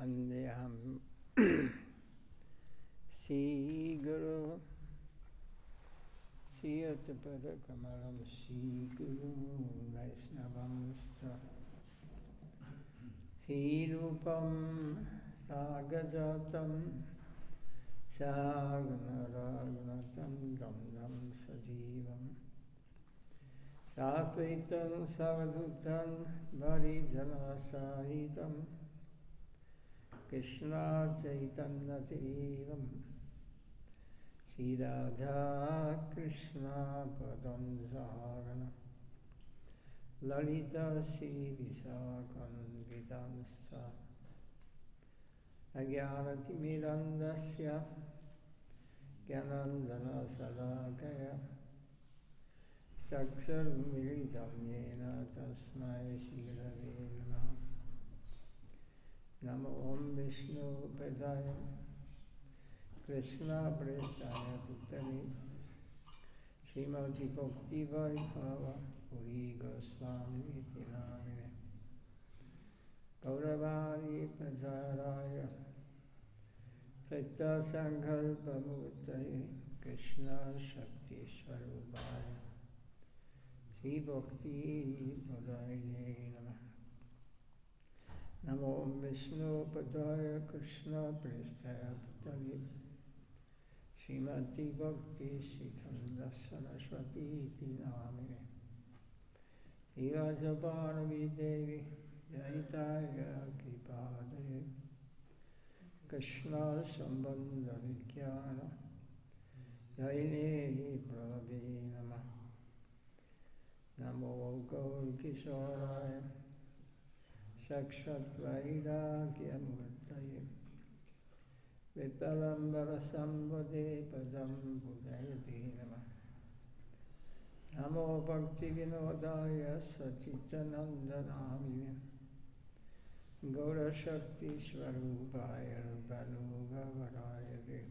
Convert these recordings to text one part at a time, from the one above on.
Vandeham Sri Guru Siyatapada Kamalam Sri Guru Vaisnavam Sri Rupam Sagajatam Saganaragnatam Dam Dam Sajivam Satvitam Savadutam Varijana Sahitam Krishna Chaitanya Devam Sri Radha Krishna Padam Sahagana Lalita Sri Visakan Vidansa Agyanati Mirandasya Gyanandana Sadhakaya Chakshar Milidam Yena Tasmai Shri Rave Namaha Namo Om Vishnu Padaya Krishna Prestaya Putani Srimad Bhakti Vaibhava Puri Goswami Iti Namine Gauravari Pajaraya Satta Sankalpa Murtaye Krishna Shakti Swarupaya Sri Bhakti Padaya Namaha Namo Vishnu Padaya Krishna Prestaya Putani Srimati Bhakti Siddhanta Saraswati Iti Namine Ivasapanavi Devi Jayitaya Kipade Krishna Sambandha Vikyana Jaine Prabhavi Namaha Namo Gaur Kishoraya Sakshat Vairagya Murtaye Vitalambara Sambhade Padam Budayati Namaha Namo Bhakti Vinodaya Sachitananda Namine Gaura Shakti Swarupaya Baluga Varayade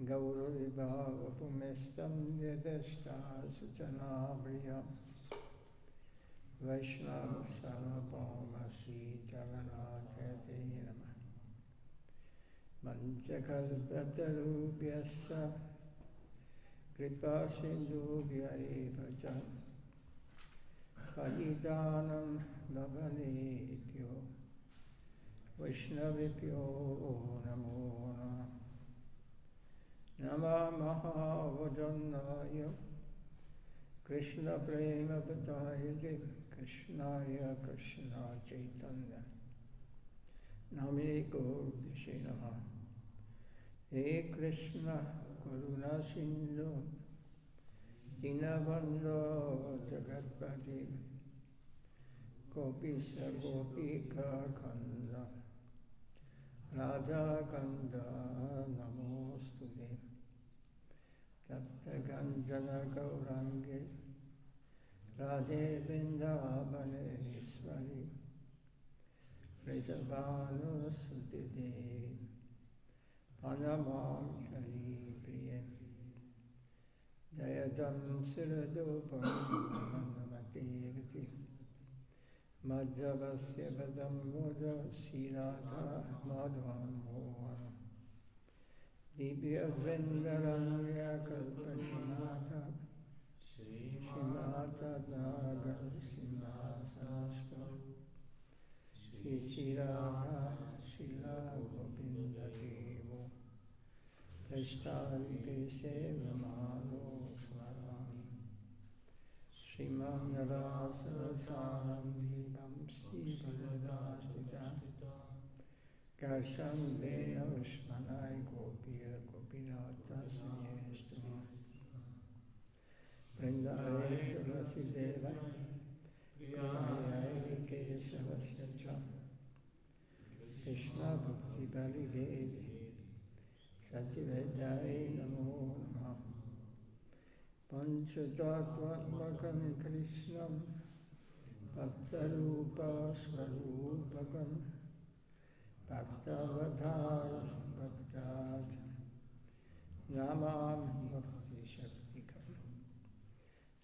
Gaura Vibhava Pumestam Yadashta Suchanabriya Vaishnava Sarvabhauma Sri Jagannathate Namaha Manchakalpatarubhyassa Kripa Sindhubhya eva ca Paditanam Labanebhyo Vaishnavibhyo Namo Namah Mahavajannaya Krishna Prema Patayate Krishnaya Krishna Chaitanya Namine Gaudishe Namaha He Krishna Karuna Sindhu Dinabandho Jagatpati Gopisa Gopika Kanda Radha Kanda Namostude Tapta Ganjana Gaurange Radhe Vrindavane Iswari Vrijabhanu Sutide Anamam Hari Priya Jayadam Siradopam Namate Gati Madhavasya Vadam Voda Sirata Madhvam Mohan Dibya Vrindaranya Kalpanimata Shimata Naga Simhasastra Shri Shirata Shila Govinda Devo Prashtari Sevamano Swarami Srimad Rasasaram Vidam Sri Padadastita Karsham Vena Vishmanai Gopir Gopinata Sanyestri Vrindare Tulasi Deva Priyayai Kesavasya Krishna Bhakti Bali Devi Satyvedai Namo Namaha Panchatattvatmakam Krishnam Bhaktarupa Swarupakam Bhaktavadhara Bhaktat Namam Bhakti Shaktikam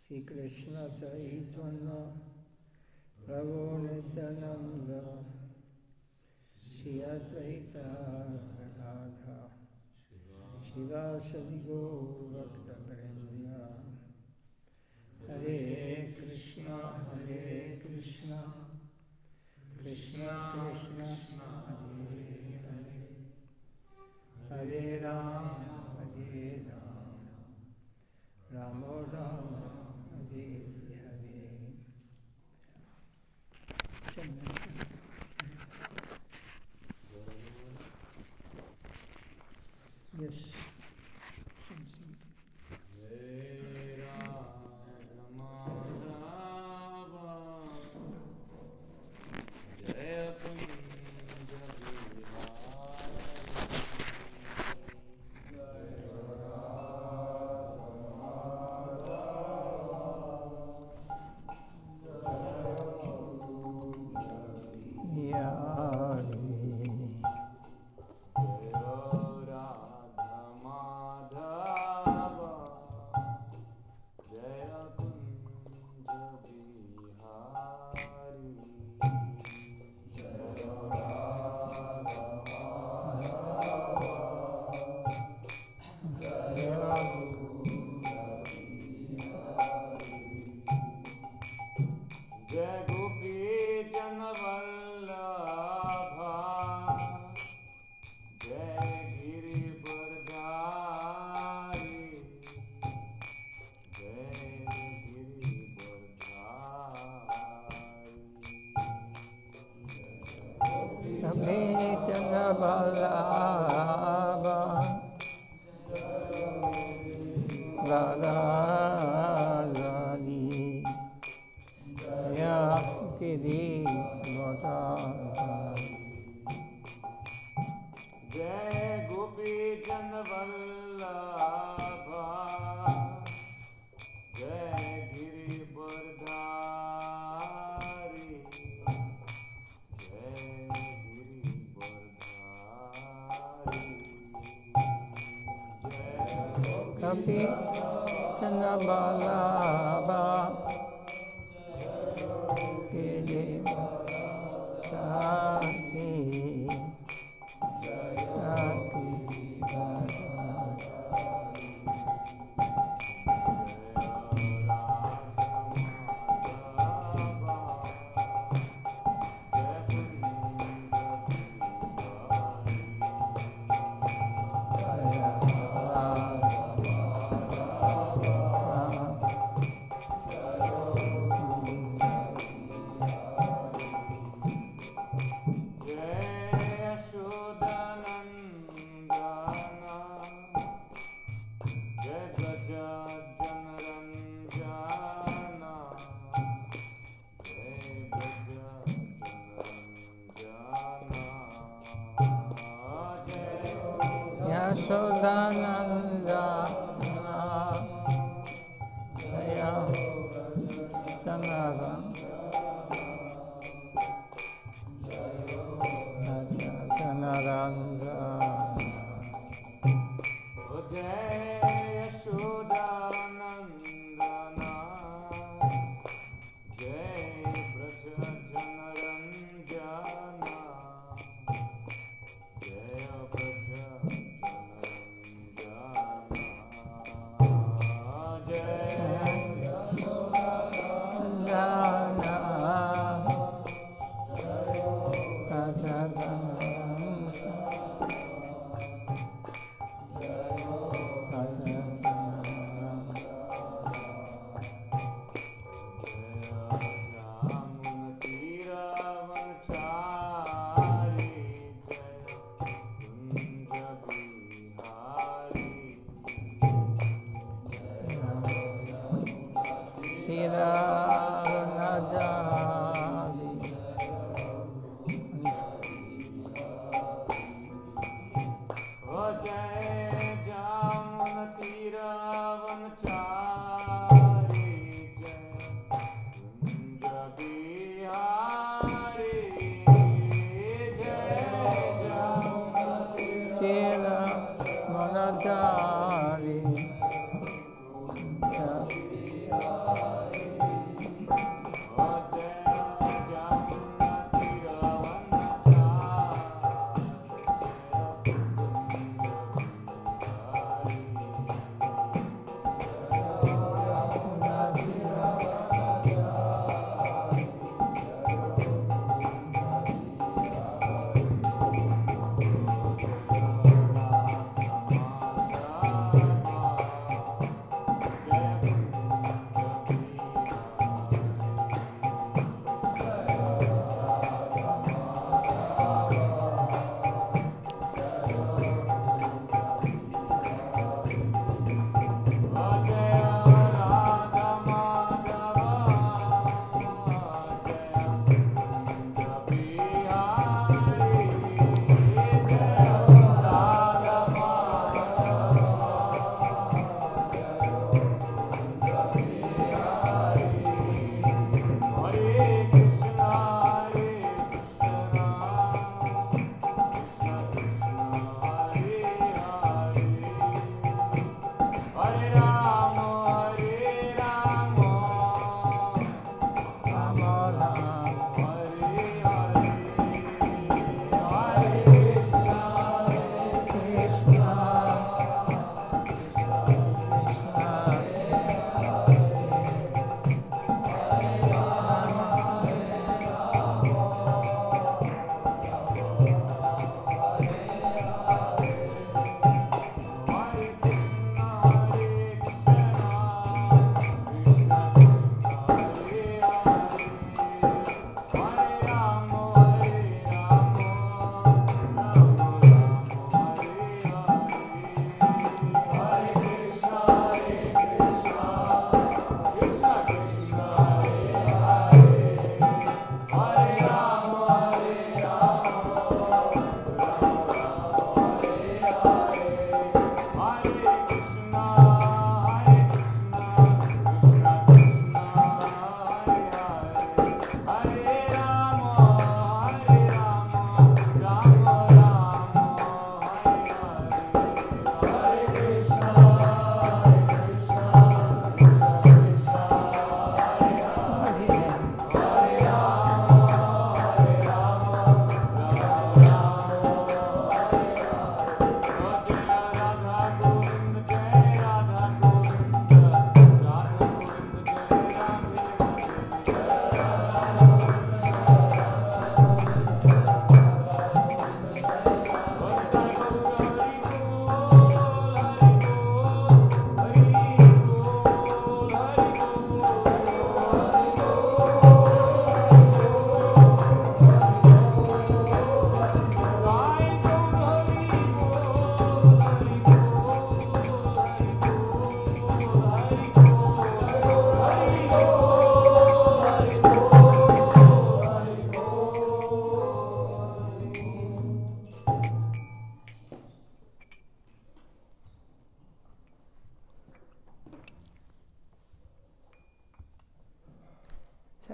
Sri Krishna Chaitanya Prabhu Nityananda Shri Advaita Radha Shiva Sadi Gaura Bhaktavrinda Hare Krishna Krishna Krishna Hare Hare Hare Rama Rama Rama Hare Hare. Yes.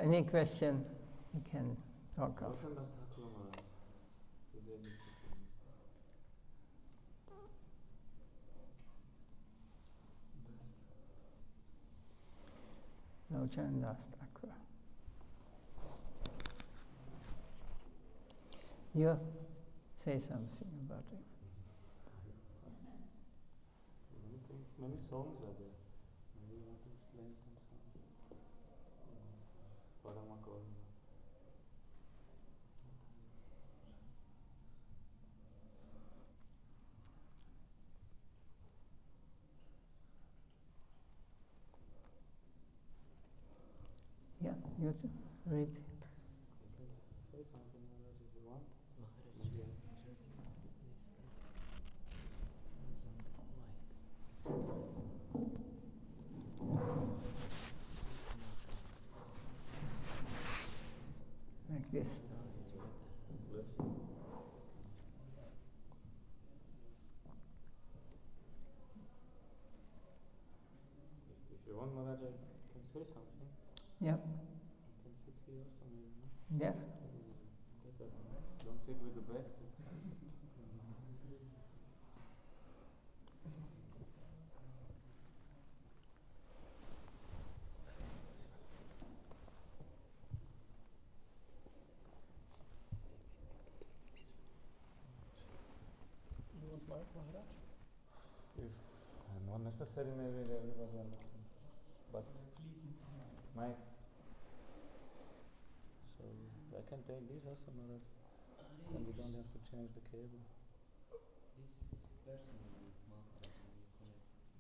any question you can talk of. Lochan das Thakur Maharaj. Today Disappearance. Lochan das Thakur. You say something about it. Many songs are there. Maybe you want to explain some songs. Paramakol. Yeah, you read. You can say something Maharaj if you want. Maybe Like this. bless you. If you want Maharaj, I can say something. Yeah. You can sit here also maybe, no? Yes. Better. Don't sit with the back. You want mic, Maharaj? If not necessary, maybe everybody understands. But Mike. So I can take these also, Maharaj. And we don't have to change the cable.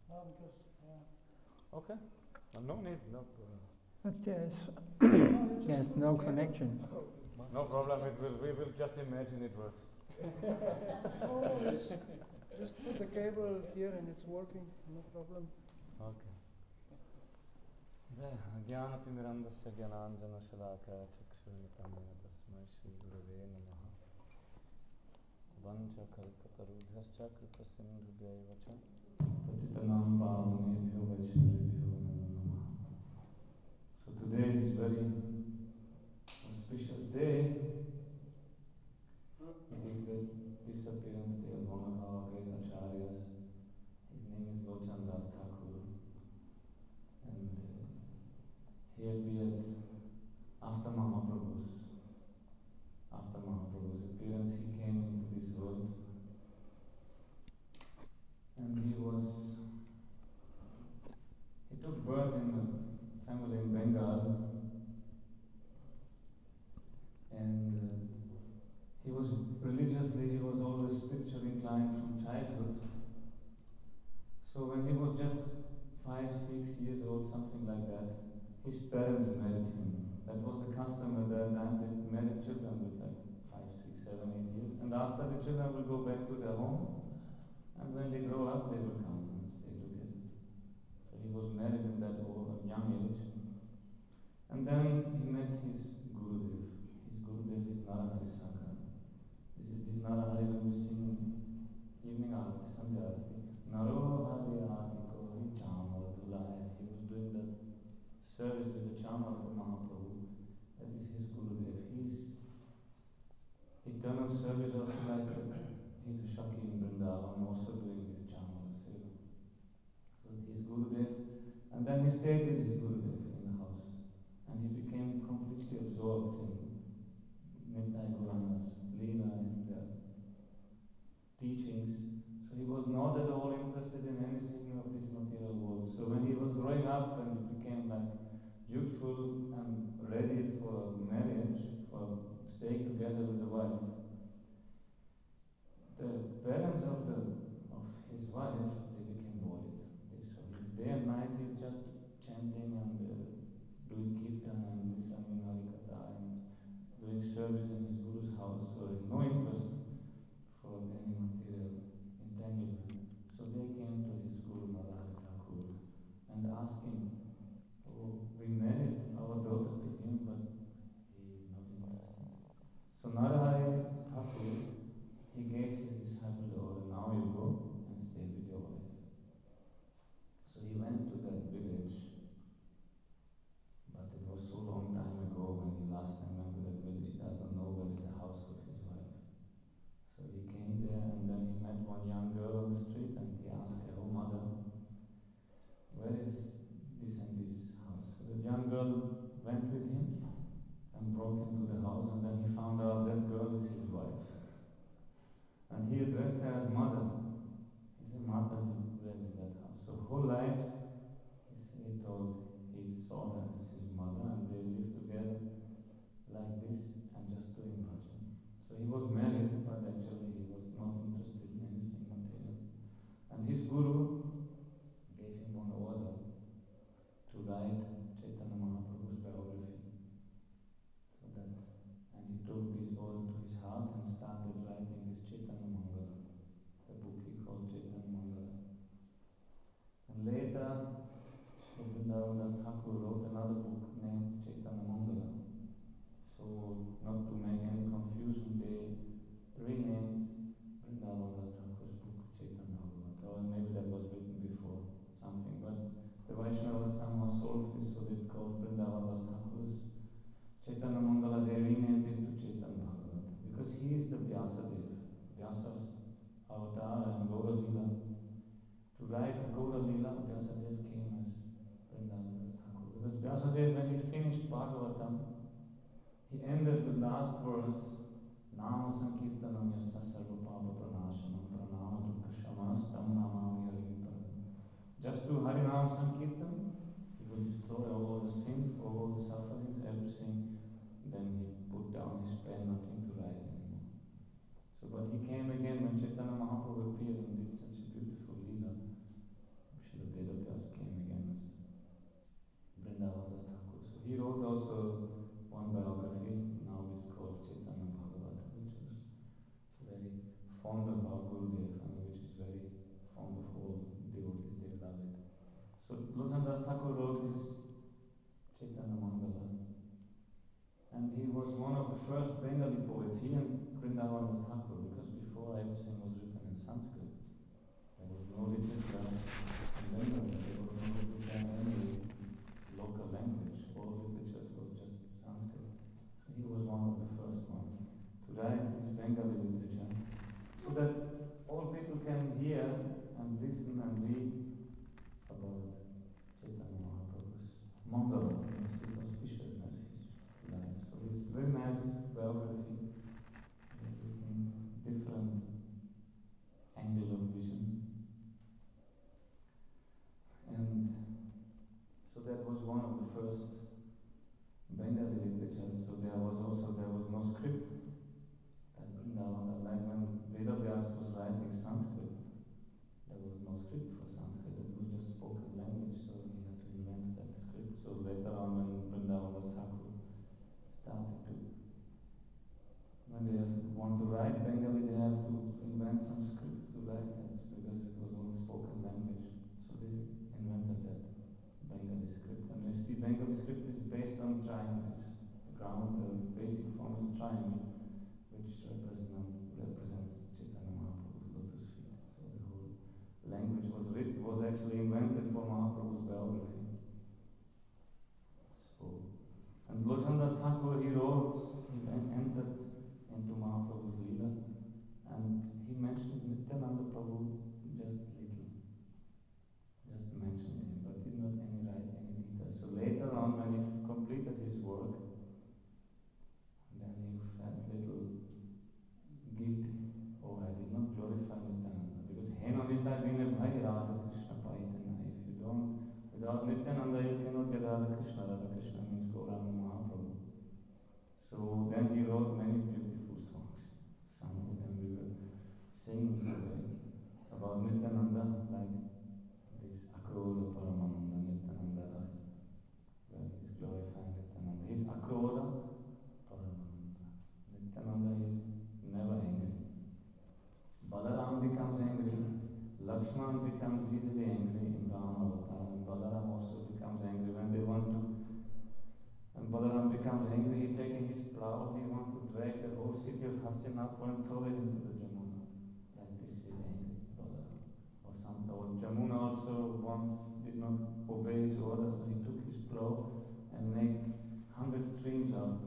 Oh, because, yeah. Okay. No need, no problem. But there's no connection. No problem. We will just imagine it works. Oh, just put the cable here and it's working, no problem. Okay. ज्ञानतिमिरन्दस्य ज्ञानाञ्जनशलाकया चक्षुरुन्मिलितं तस्मै श्रीगुरवे नमः वञ्चकल्पतरुभ्यश्च कृपसिन्धुभ्यैव च पतितानां पावनेभ्यो वैष्णवेभ्यो नमो नमः. So today is very auspicious day. It is the disappearance day of one of our great acharyas. His name is Lochan das Thakur. And he appeared after Mahaprabhu's appearance. He came into this world, and he took birth in a family in Bengal, and he was always spiritually inclined from childhood. So when he was just 5, 6 years old, something like that, his parents married him. That was the custom at that time. They married children with like 5, 6, 7, 8 years. And after the children will go back to their home. And when they grow up, they will come and stay together. So he was married in that young age. And then he met his Gurudev. His Gurudev is Narahari Sakha. This Narahari when we sing evening Aarti, Sandhya Aarti. Naro Hari Aati Kori Chamar Dulaya. He was doing that service with the Chamar of Mahaprabhu. That is his Gurudev. His eternal service also like he's a Shaki in Vrindavan, also doing this Chamar Seva. So his Gurudev, and then he stayed with his Gurudev in the house. And he became completely absorbed in Nittai Gaurana's Leela and their teachings. So he was not at all interested in anything of this material world. So when he was growing up and he became like youthful and ready for marriage, for staying together with the wife, the parents of his wife, they became worried. So his day and night he's just chanting and doing kirtan and listening harikatha and doing service in his guru's house. So he has no interest for any material entanglement. So they came to his guru Narahari Thakur and asked him, "Oh, we married our daughter to him, but he is not interested." So Narahari Thakur, he gave his disciple the order, "Now you go and stay with your wife." So he went to that village, but it was so long time ago he ended with last verse, Nama Sankirtanam Yassa Sarva Papa Pranashanam Pranama Dukkha Shamas Tam Namami Harim Param. Just do Harinam Sankirtan, he will destroy all the sins, all the sufferings, everything. Then he put down his pen, nothing to write anymore. So, but he came again when Chaitanya Mahaprabhu appeared and did such a beautiful leela. Srila Vedavyas came again as Vrindavan Das Thakur. So he wrote also one biography, now it's called Chaitanya Bhagavat, which was very fond of our Gurudev, and which is very fond of all devotees, they love it. So Lochan Das Thakur wrote this Chaitanya Mangala, and he was one of the first Bengali poets, he and Vrindavan Das Thakur, because before everything was written in Sanskrit. There was no literature in Bengali, there was no literature in any local language, all literatures was just Sanskrit. So he was one of the first ones to write this Bengali literature, so that all people can hear and listen and read about Chaitanya Mahaprabhu's Mangala, his auspiciousness, his life. So it's very nice biography. It's a different angle of vision. And so that was one of the first Bengali literatures. So there was no script. That Vrindavan, like when Vedavyas was writing Sanskrit, there was no script for Sanskrit. It was just spoken language. So he had to invent that script. So later on, when Vrindavan Das Thakur started to, when they want to write Bengali, they have to invent some script to write it, because it was all spoken language. So they invented that Bengali script. And you see, Bengali script is based on triangles. The ground, the basic form is a triangle, which represents Chaitanya Mahaprabhu's lotus feet. So the whole language was actually invented for Mahaprabhu's biography. So, and Lochan Das Thakur, he entered into Mahaprabhu's leela, and he mentioned Nityananda Prabhu just little. Just mentioned him, but did not write any details. So later on, when he completed his work, then he felt little guilty. Oh, I did not glorify Nityananda, because Henonita Vine Bhai Radha Krishna Paitana. If you don't, without Nityananda, you cannot get Radha Krishna. Radha Krishna means Gauranga Mahaprabhu. So then he wrote many beautiful songs. Some of them we were singing today about Nityananda, like this Akroda Paramananda Nityananda Rai, where he's glorifying Nityananda. He's Akroda Paramananda. Nityananda is never angry. Balaram becomes angry, Lakshman becomes easily angry in Rama Avatar, and Balaram also becomes angry when they want to. And Balaram becomes angry, he taking his plow, he wants to drag the whole city of Hastinapur and throw it into the Jamuna. Like this is angry, Balaram. Or Jamuna also once did not obey his orders, so he took his plow and made 100 streams out.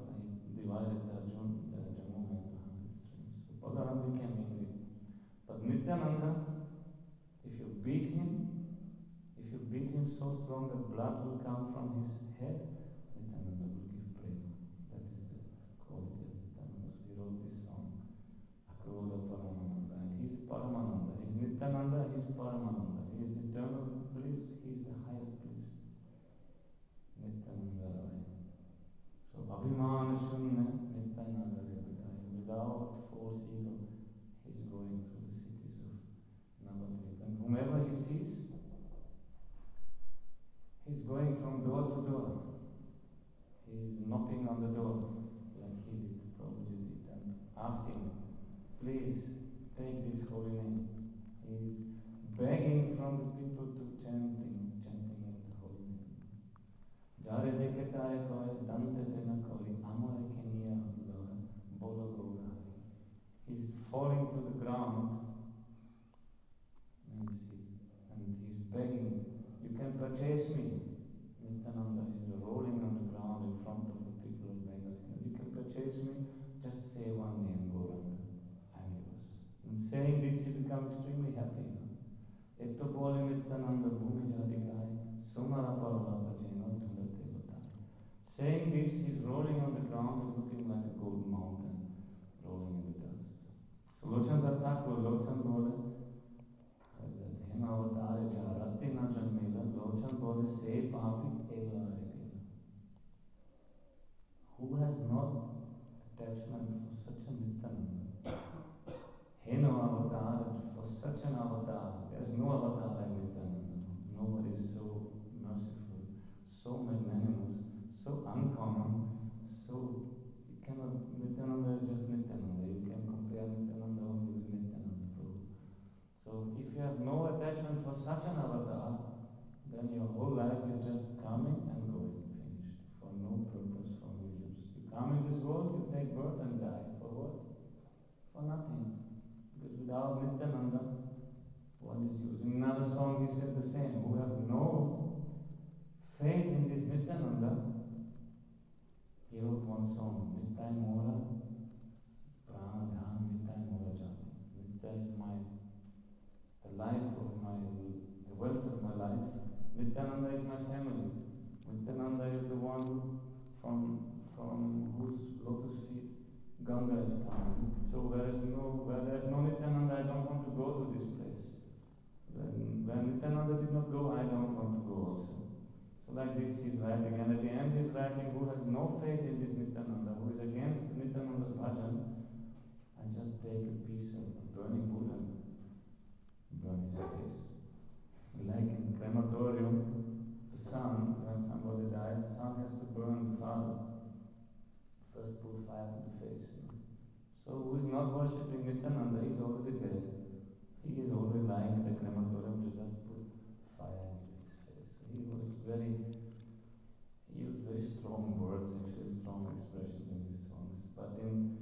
He divided the Jamuna into 100 streams. So Balaram became angry. But Nityananda, if you beat him so strong that blood will come from his head, Nityananda will give prema. That is the quality of Nityananda. So he wrote this song, Akroda Paramananda. And he's Paramananda. He's Nityananda, he's Paramananda. He is eternal bliss, he is the highest bliss. Nityananda Rai. So Abhiman Shunna Nityananda Rai. Without false ego, he's going through the cities of Navadvip. And whomever he sees, he's going from door to door. He's knocking on the door, like he did, Prabhuji did, and asking, please take this holy name. He's begging from the people to chanting of the holy name. Jare deke tare koi, dante tena koi, amare keniya lora, bolo gaura. He's falling to the ground, and he's begging, you can purchase me. Nityananda is rolling on the ground in front of the people of Bengal. You can purchase me, just say one name, Gauranga, I'm yours. In saying this, he becomes extremely happy. Ekto bole Nityananda bhumi jadi gai, sumara parvata jena dhundate batai. Saying this, he's rolling on the ground and looking like a golden mountain rolling in the dust. So Lochan das Thakur, Lochan bole, Him avatare jarati na janmila, Lochan bole se papi ela regila. Who has not attachment for such a Nityananda? Heno avatar, for such an avatar, there's no avatar like Nityananda. Nobody is so merciful, so magnanimous, so uncommon, so you cannot, Nityananda is just Nityananda. You can compare Nityananda only with Nityananda Prabhu. So if you have no attachment for such an avatar, then your whole life is just coming and going, finished, for no purpose, for no use. You come in this world, you take birth and die. For what? For nothing. Because without Nityananda, what is use? In another song he said the same. Who have no faith in this Nityananda, he wrote one song, Nittai Mora, Prana Dhan, Nittai Mora Jati. Nitya is the life of the wealth of my life. Nityananda is my family. Nityananda is the one from whose lotus feet Ganga is coming. So where there is no Nityananda, I don't want to go to this place. When Nityananda did not go, I don't want to go also. So like this he's writing, and at the end he's writing, who has no faith in this Nityananda, who is against Nityananda's bhajan, and just take a piece of a burning wood and burn his face. Like in crematorium, the son, when somebody dies, the son has to burn the father. First put fire to the face. So who is not worshipping Nityananda, he is already dead. He is already lying in the crematorium to just put fire into his face. So he used very strong words, actually strong expressions in his songs, but in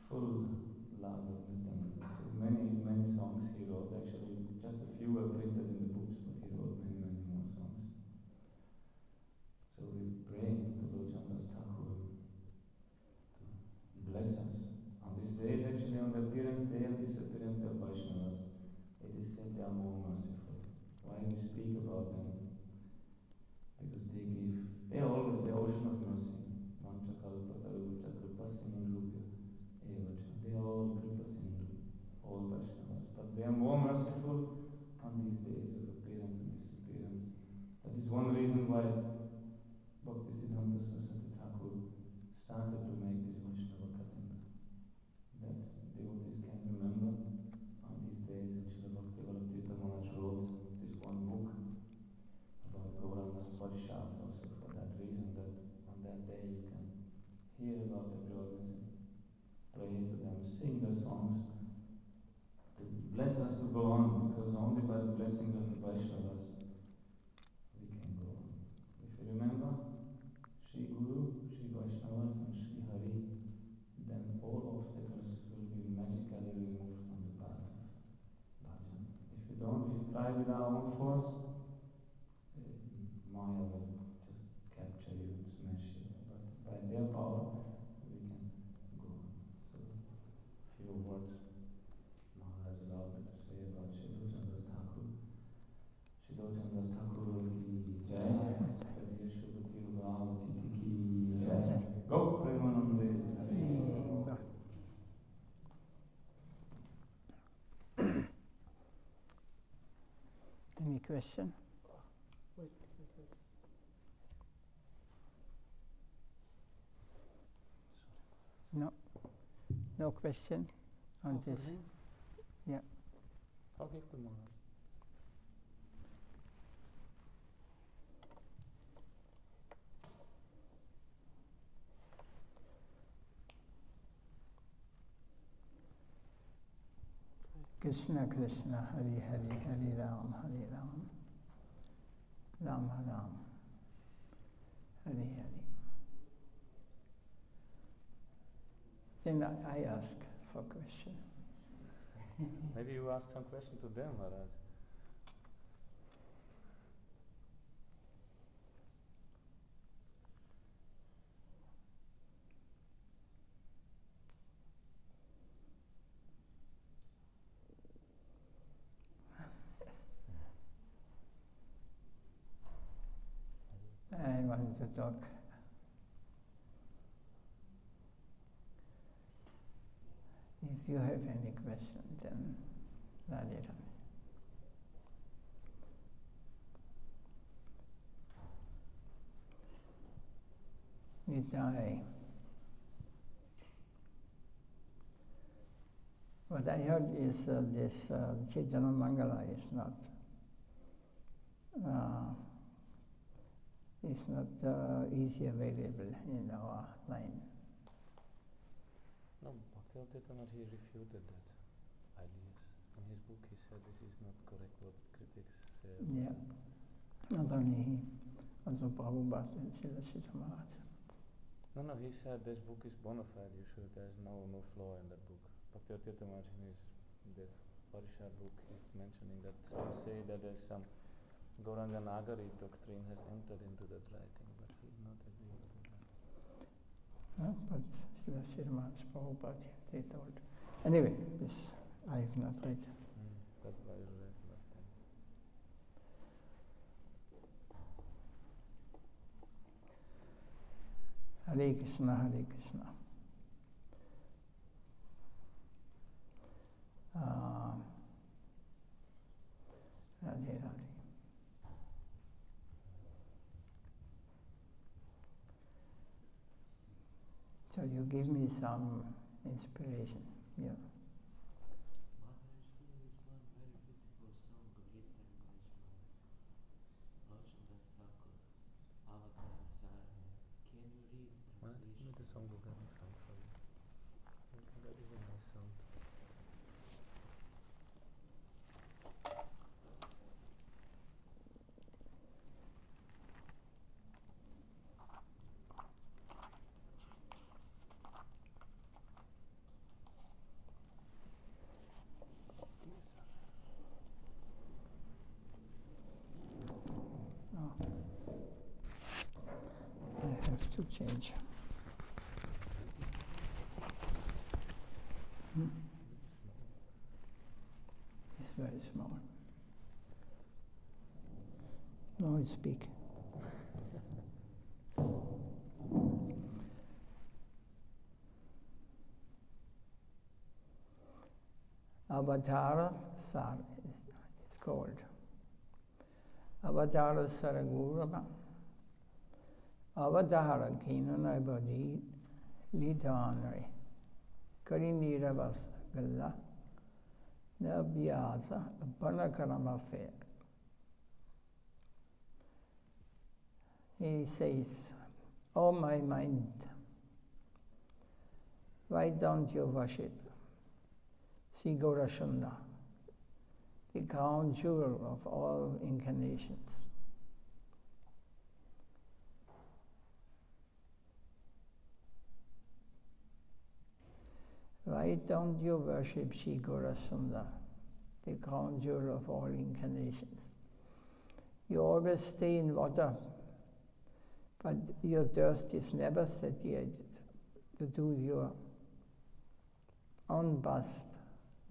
full love of Nityananda. So many songs he wrote, actually just a few were printed in the books, but he wrote many more songs. So we pray to Lochan das Thakur to bless us. On these days, actually on the appearance day and disappearance of Vaishnavas, it is said they are more merciful. Why we speak about them? Because they are always the ocean of mercy. Manchakalpatarucha kripa sindhubhya evacha. They are all kripa sindhu, all Vaishnavas. But they are more merciful on these days of appearance and disappearance. That is one reason why Bhaktisiddhanta Saraswati Thakur started to make this Vaishnava calendar. That devotees can remember on these days. Actually, Bhakti Maharaj wrote this one book about Gauranga's Parishats also for that reason, that on that day you can hear about the Gaurangas, pray to them, sing their songs, to bless us to go on, because only by the blessings of the Vaishnavas we can go on. If you remember, Shri Guru, Shri Vaishnavas and Shri Hari, then all obstacles will be magically removed on the path of bhajan. If you try with our own force, Maya will just capture you and smash you. But by their power, we can go on. So, a few words Maharaj allowed me to say about Shri Lochan das Thakur. Shri Lochan das Thakur ki jai, Hare Shubhati Rubhavati ki jai. Go Premanande. Any question? Wait. No question on this. Yeah. I'll give to Maharaj. Krishna Krishna, Hari Hari, Hari Ram, Ram Ram, Hari Hari. Then I ask for question. Maybe you ask some question to them, Maharaj. I want to talk If you have any question, then Radha. We die. What I heard is this Chaitanya Mangala is not easily available in our line. No, Bhakti he refuted that ideas. In his book he said this is not correct what critics say. Yeah, not only he, also Prabhupada and Srila Maharaj. No, he said this book is bona fide, there's no flaw in that book. Bhakti Maharaj in this Parishad book is mentioning that some say that there's some Gauranga Nagari doctrine has entered into that writing, but he's not agreeing to that. No, but Srila Maharaj, Prabhupada, they told. Anyway, this I have not read. That's why I read last time. Hare Krishna, Hare Krishna. Radhe Radhe. So you give me some inspiration. Yeah. Maharaj, there is one very beautiful song written by Lochan Thakur, Avatar Science. Can you read translation? The song will get me from for you. That is a nice song. I have to change. It's very small. No, it's big. Avatar Sar, it's called. Avatar Saragurava. Avatar Kinanabadi Lidanre. Kariniravas Galla. Nabyasa Panakarama Fair. He says, "Oh my mind, why don't you worship Sri Gaurasunda, the crown jewel of all incarnations? Why don't you worship Sri Gaurasunda, the crown jewel of all incarnations? You always stay in water, but your thirst is never satiated to do your unbust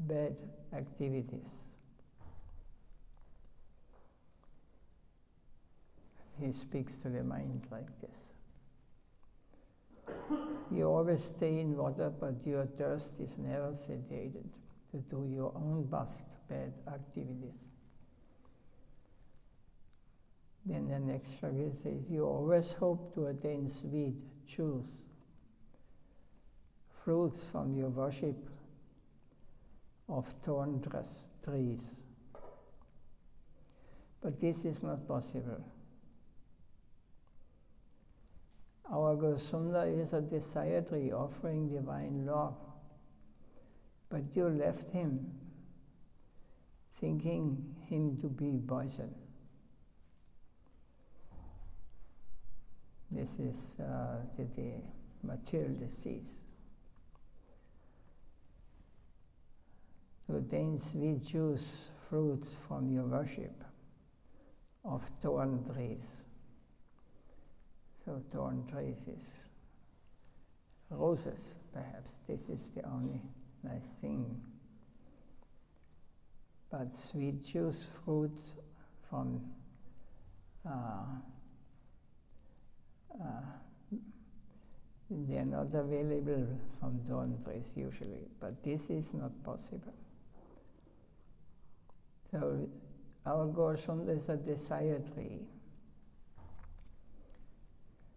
bad activities." He speaks to the mind like this. You always stay in water, but your thirst is never satiated to do your own bust bad activities. Then the next shloka says, you always hope to attain sweet juice, fruits from your worship of thorn trees. But this is not possible. Our Goswami is a desire tree offering divine love. But you left him, thinking him to be poison. This is the material disease. To obtain sweet juice, fruits from your worship of thorn trees. So thorn trees is roses, perhaps. This is the only nice thing. But sweet juice, fruits from They are not available from dawn trees usually, but this is not possible. So our Goswami is a desire tree.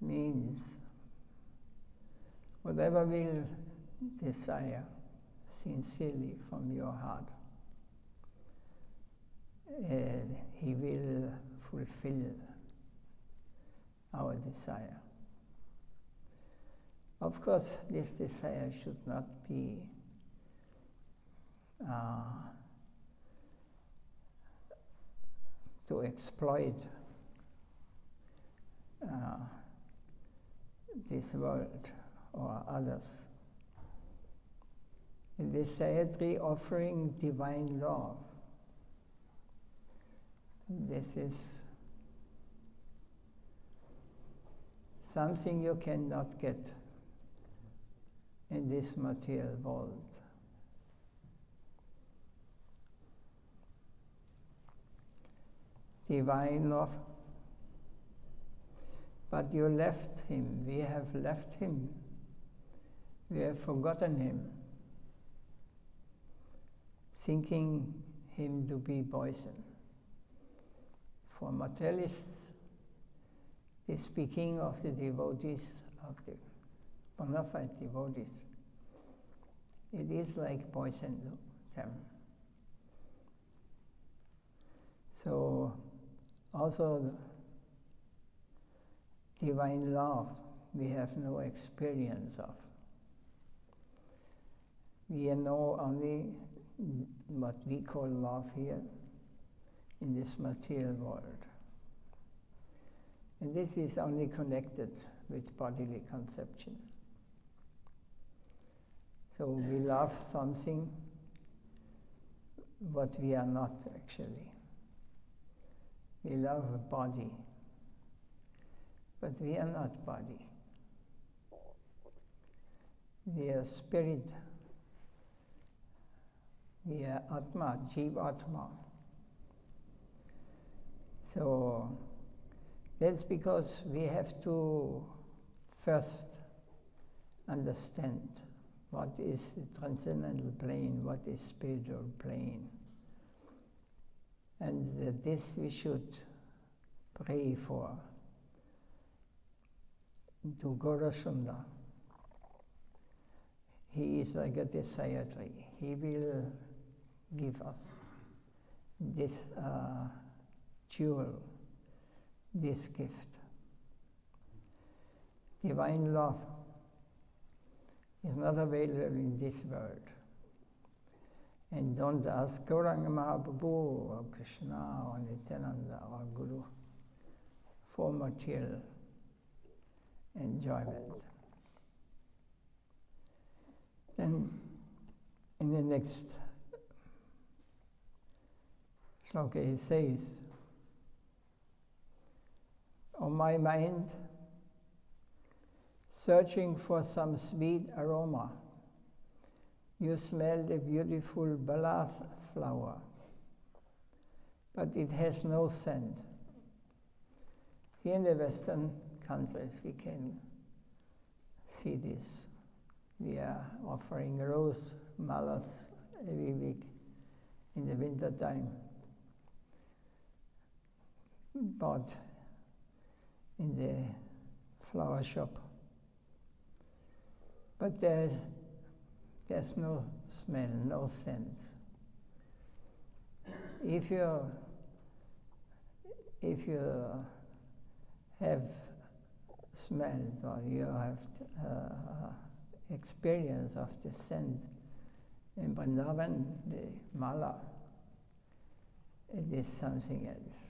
Means whatever will desire sincerely from your heart, he will fulfill our desire. Of course, this desire should not be to exploit this world or others. In this desire offering divine love, this is something you cannot get in this material world. Divine love. But you left him, we have left him, we have forgotten him, thinking him to be poison. For materialists, is speaking of the devotees, of the bona fide devotees. It is like poison to them. So, also divine love, we have no experience of. We know only what we call love here in this material world. And this is only connected with bodily conception. So we love something what we are not actually. We love a body, but we are not body. We are spirit. We are Atma, Jivatma. So that's because we have to first understand what is the transcendental plane, what is spiritual plane. And this we should pray for, to Gaurasundar. He is like a desire tree. He will give us this jewel, this gift. Divine love is not available in this world. And don't ask Gauranga Mahaprabhu or Krishna or Nityananda or Guru for material enjoyment. Then in the next sloka he says, "O my mind, searching for some sweet aroma, you smell the beautiful balas flower, but it has no scent." Here in the Western countries we can see this. We are offering rose malas every week in the winter time, bought in the flower shop. But there's no smell, no scent. If you have smelled or you have experience of the scent in Vrindavan, the mala, it is something else.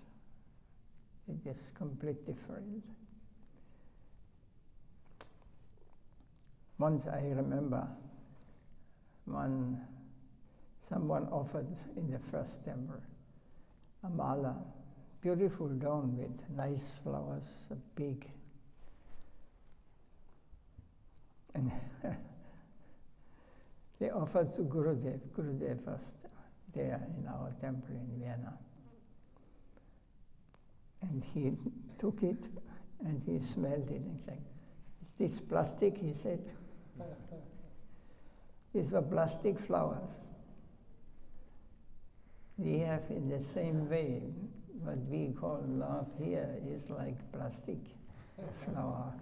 It is completely different. Once I remember someone offered in the first temple a mala, beautiful dawn with nice flowers, big. And they offered to Gurudev. Gurudev was there in our temple in Vienna. And he took it and he smelled it and said, "It's this plastic, he said. These were plastic flowers. We have in the same way, what we call love here is like plastic flower.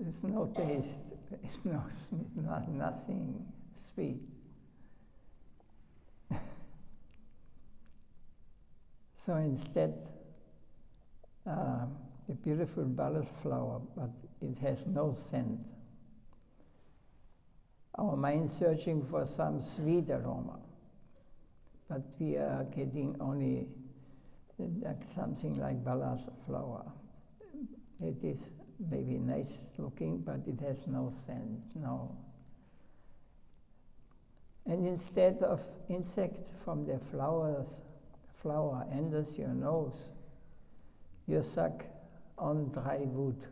It's no taste, it's nothing sweet. So instead, the beautiful ballast flower, but it has no scent. Our mind searching for some sweet aroma, but we are getting only something like ballast flower. It is maybe nice looking, but it has no scent, no. And instead of insect from the flower enters your nose, you suck on dry wood,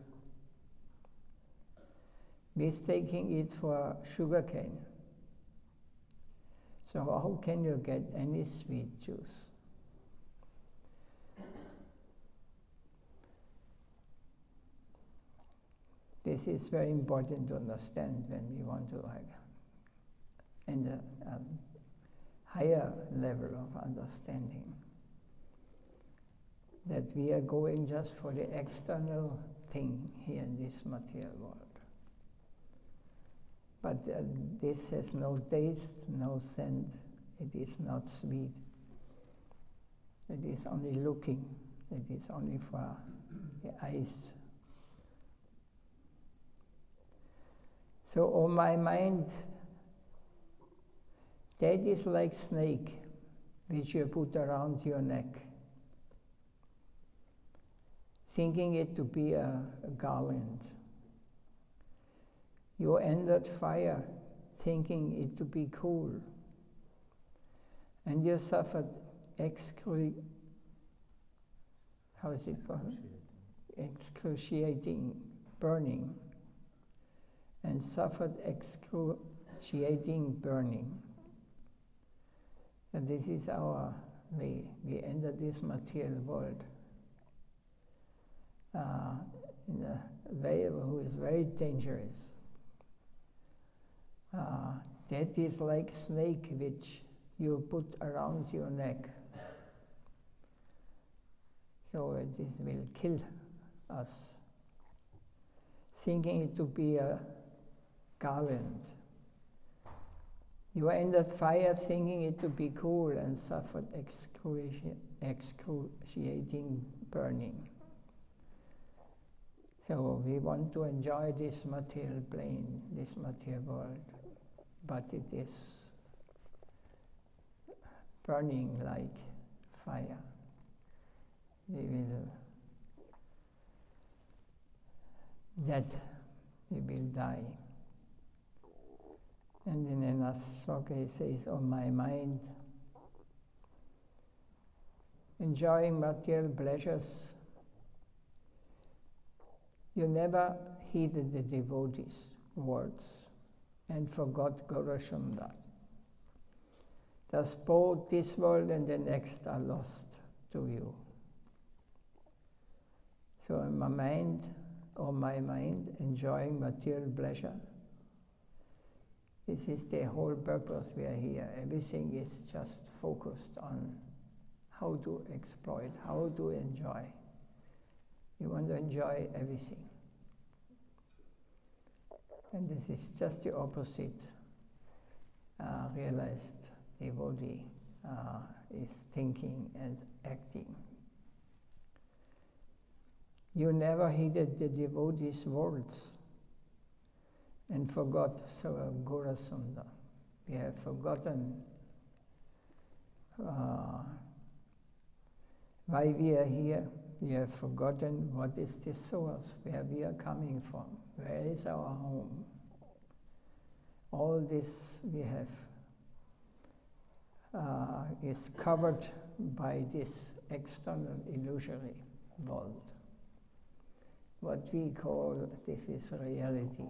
mistaking it for sugar cane. So how can you get any sweet juice? This is very important to understand when we want to enter a higher level of understanding. That we are going just for the external thing here in this material world. But this has no taste, no scent, it is not sweet. It is only looking, it is only for the eyes. So, oh my mind, that is like snake, which you put around your neck, thinking it to be a garland. You entered fire, thinking it to be cool, and you suffered excruciating burning, and suffered excruciating burning. And this is our way. We enter this material world in a way who is very dangerous. That is like snake which you put around your neck. So this will kill us, thinking it to be a garland. You entered fire thinking it to be cool and suffered excruciating burning. So we want to enjoy this material plane, this material world, but it is burning like fire. We will die. And in another sloka he says, "Oh my mind, enjoying material pleasures, you never heeded the devotees' words and forgot Gaurasundar. Thus both this world and the next are lost to you." So in my mind, oh my mind, enjoying material pleasure, this is the whole purpose we are here. Everything is just focused on how to exploit, how to enjoy. You want to enjoy everything. And this is just the opposite. Realized devotee is thinking and acting. You never heeded the devotee's words and forgot Gaurasundar. We have forgotten why we are here. We have forgotten what is the source, where we are coming from, where is our home. All this we have is covered by this external illusory world. What we call this is reality.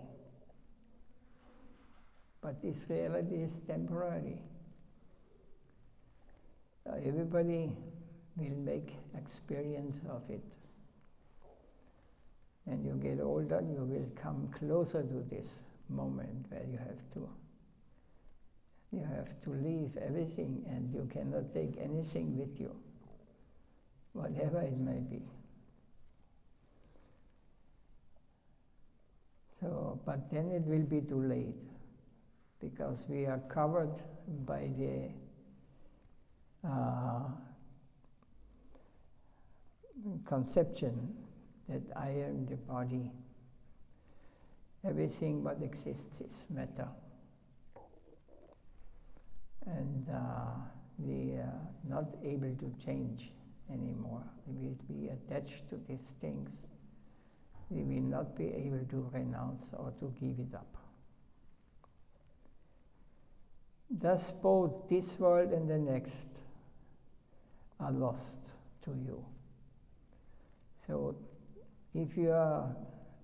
But this reality is temporary. Everybody will make experience of it. And you get older, you will come closer to this moment where you have to leave everything, and you cannot take anything with you, whatever it may be. So, but then it will be too late, because we are covered by the conception that I am the body. Everything what exists is matter. And we are not able to change anymore. We will be attached to these things. We will not be able to renounce or to give it up. Thus both this world and the next are lost to you. So if you are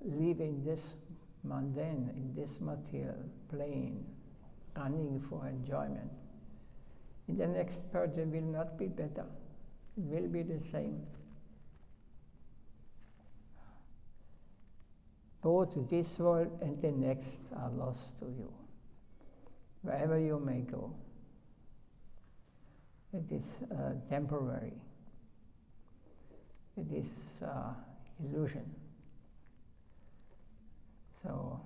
living this mundane, in this material plane, running for enjoyment, in the next part it will not be better. It will be the same. Both this world and the next are lost to you, wherever you may go. It is temporary. It is illusion. So,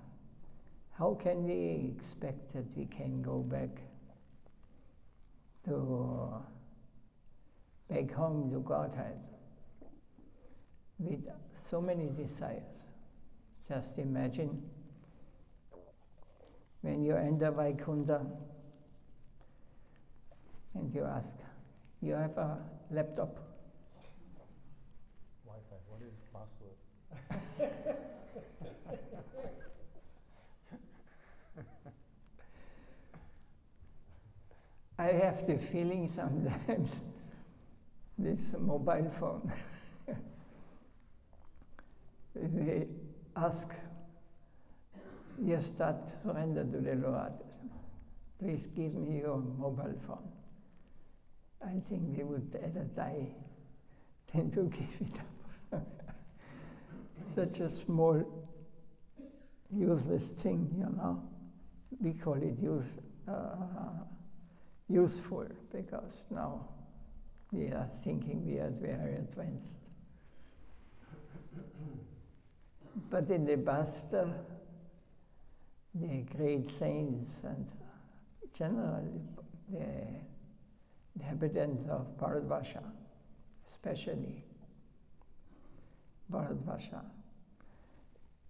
how can we expect that we can go back home to Godhead with so many desires? Just imagine when you enter Vaikuntha and you ask, you have a laptop? Wi-Fi, what is password? I have the feeling sometimes this mobile phone, they ask, you start surrender to the Lord. Please give me your mobile phone. I think we would rather die than to give it up. Such a small, useless thing, you know. We call it useful, because now we are thinking we are very advanced. But in the past, the great saints and generally the inhabitants of Bharatvarsha, especially Bharatvarsha,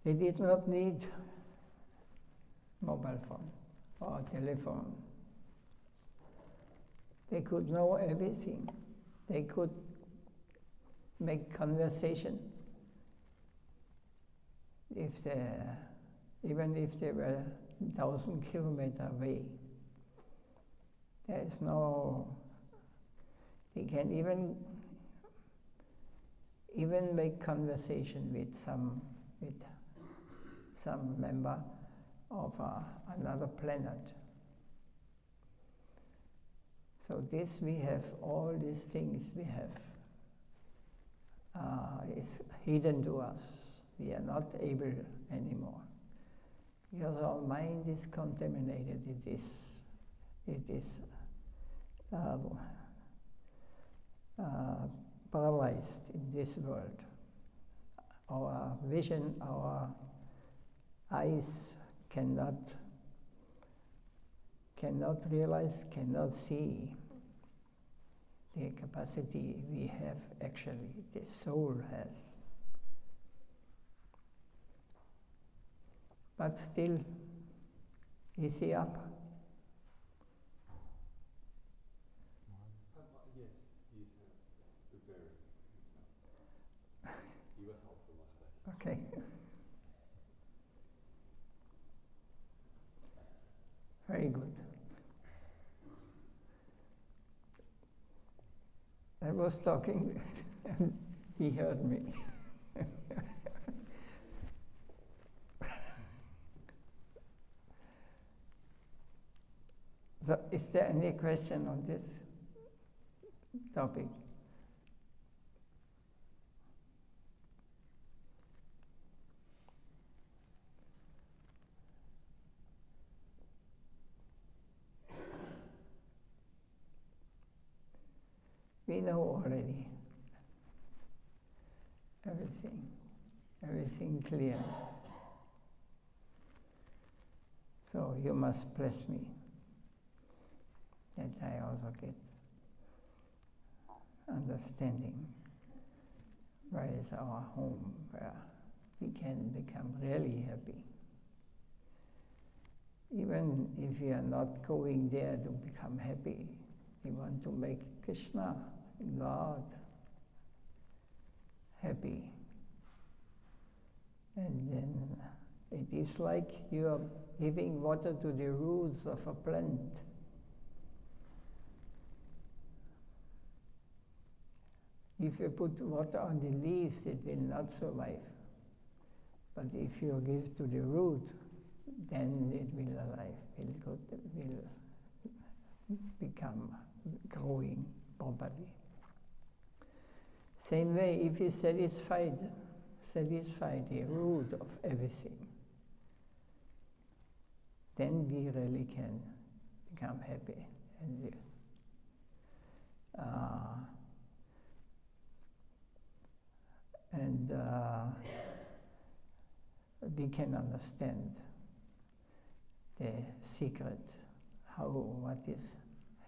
they did not need mobile phone or telephone. They could know everything. They could make conversation even if they were 1,000 kilometers away. There is no, they can even make conversation with some member of another planet. So this we have, all these things we have is hidden to us. We are not able anymore, because our mind is contaminated. It is paralyzed in this world. Our vision, our eyes cannot realize, cannot see the capacity we have actually, the soul has. But still, is he up? Yes, he's preparing himself. He was helpful last time. Okay. Very good. I was talking and he heard me. So, is there any question on this topic? We know already. Everything clear. So you must bless me that I also get understanding where is our home, where we can become really happy. Even if we are not going there to become happy, we want to make Krishna, God, happy. And then it is like you are giving water to the roots of a plant. If you put water on the leaves, it will not survive. But if you give to the root, then it will alive, will become growing properly. Same way, if you satisfy the root of everything, then we really can become happy. And we can understand the secret, what is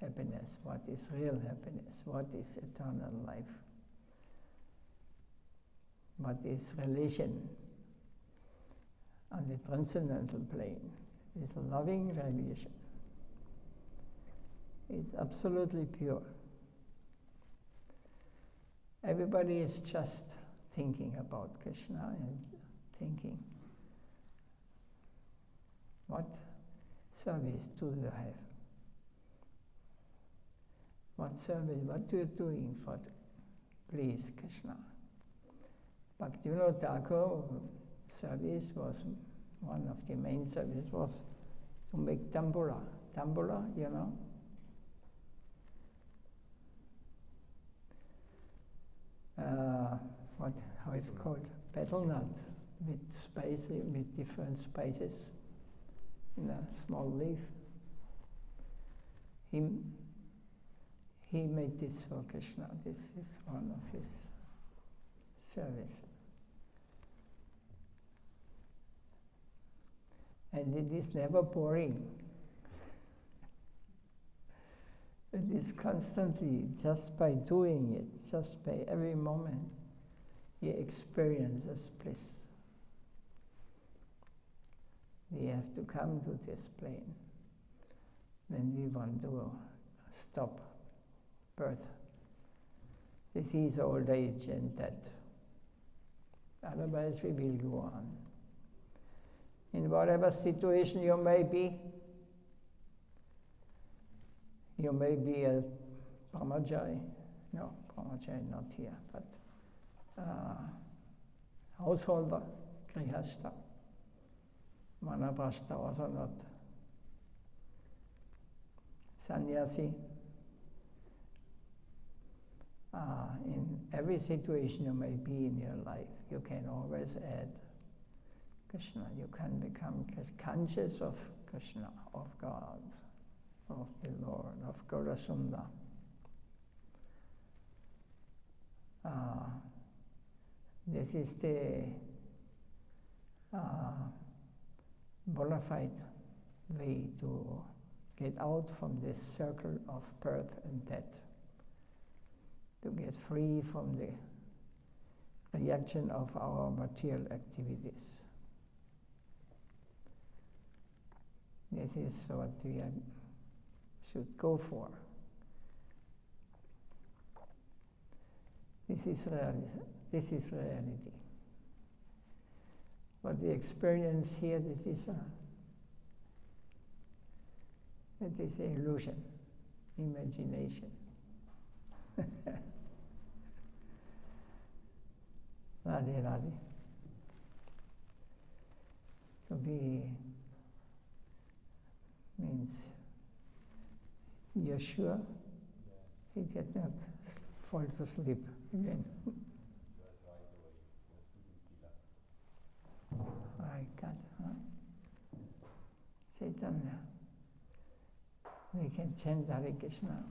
happiness, what is real happiness, what is eternal life, what is relation on the transcendental plane. It's a loving relation. It's absolutely pure. Everybody is just thinking about Krishna and thinking, what service do you have? What service, what are you doing for, please, Krishna? Bhakti Thakur service was, one of the main services was to make tambura. Tambura, you know? How it's called? Betel nut with spices, with different spices in a small leaf. He made this for Krishna. This is one of his service. And it is never boring. It is constantly, just by doing it, just by every moment, he experiences bliss. We have to come to this plane when we want to stop birth, disease, old age, and death. Otherwise, we will go on. In whatever situation you may be a brahmachari, no, brahmachari not here, but householder, grihastha, vanaprastha also not, sannyasi. In every situation you may be in your life, you can always add Krishna. You can become conscious of Krishna, of God, of the Lord, of Gaurasunda. This is the bona fide way to get out from this circle of birth and death, to get free from the reaction of our material activities. This is what we should go for. This is reality. What we experience here, it is an illusion, imagination. Radhe, Radhe. To be means you're sure he did not fall to sleep again. I got, Chaitanya. We can chant Hare Krishna.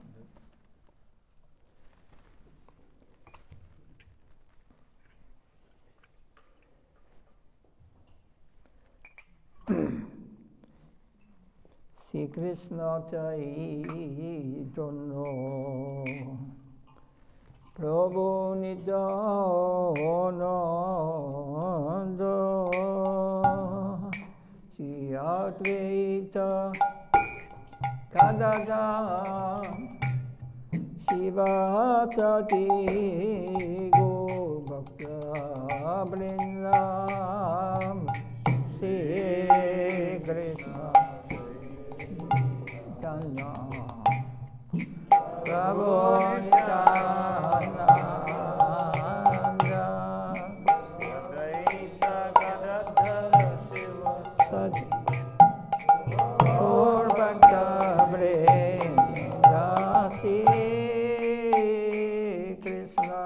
Sri Krishna Chaitanya Prabhu Nityananda Sri Advaita Gadadhara Shivasati Gaur Bhakta Vrindam Sri Krishna Chaitanya Prabhu Nityananda Advaita Gadadhara Shivasati Gaur Bhakta Vrindam Sri Krishna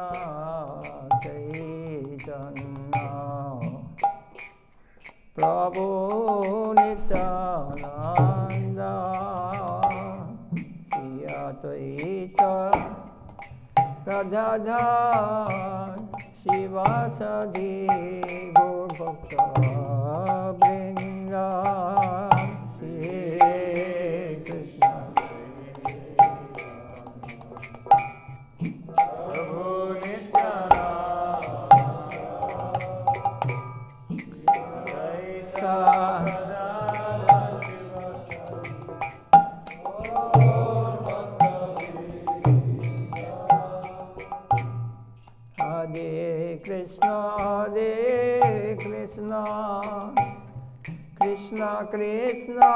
Chaitanya Prabhu Nityananda Sri Advaita Gadadhara Shivasati Gaur Bhakta Vrindam Sri Krishna Prabhu Hare Krishna, Krishna Krishna,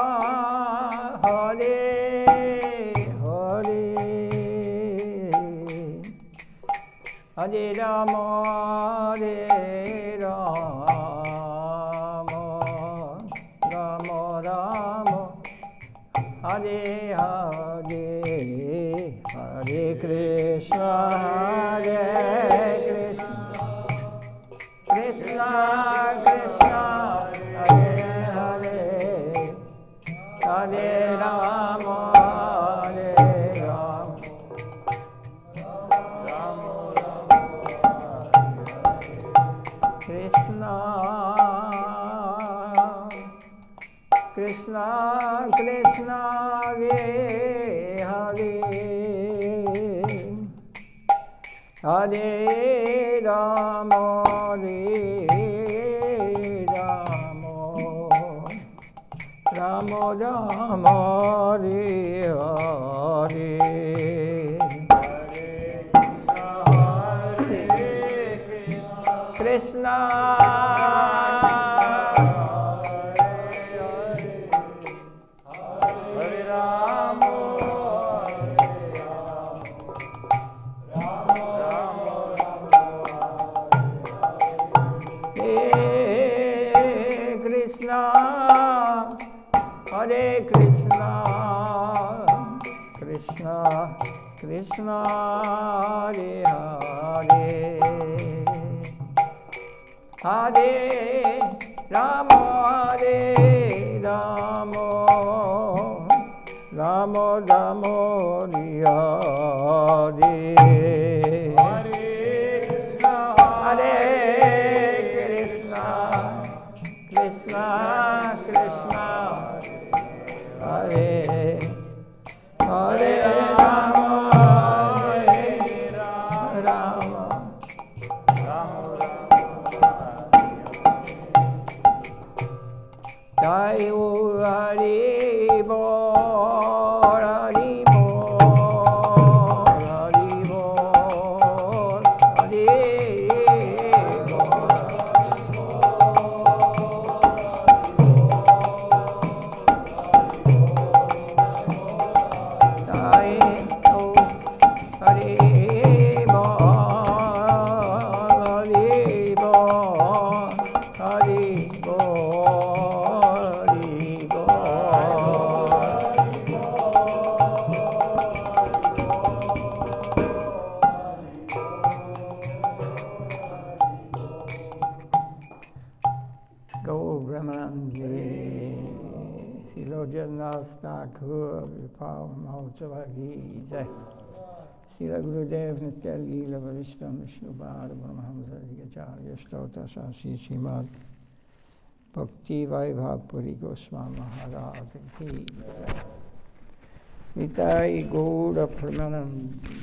Hare Hare, Hare Rama, Hare Rama, Rama Rama, Hare Hare, Hare Krishna, Hare Krishna, Krishna Krishna, Hare Hare, Hare Rama, Hare Rama, Rama Rama, Krishna Krishna Krishna, Hare Hare, Hare Rama, Hare Rama, Rama Rama, Hare Hare, Hare Krishna, Hare Krishna, Krishna Krishna, Hare Hare, Hare Rama, Hare Rama, Rama Rama, Hare Hare, Hare Krishna, Krishna Krishna, Hare Hare Rama, Hare Rama, Rama Jai Hari Bol, Hari Bol, Hari Bol, Hari Bol. Thakur, Vipal Mahotava Ki Jai. Srila Gurudev Nitya Leela Varishtam Vishnu Bhara Brahmahamsa Acharya Stota Sasi Srimad Bhakti Vaibhapuri Goswami Maharaj ki Nitai Gaura Pramanandi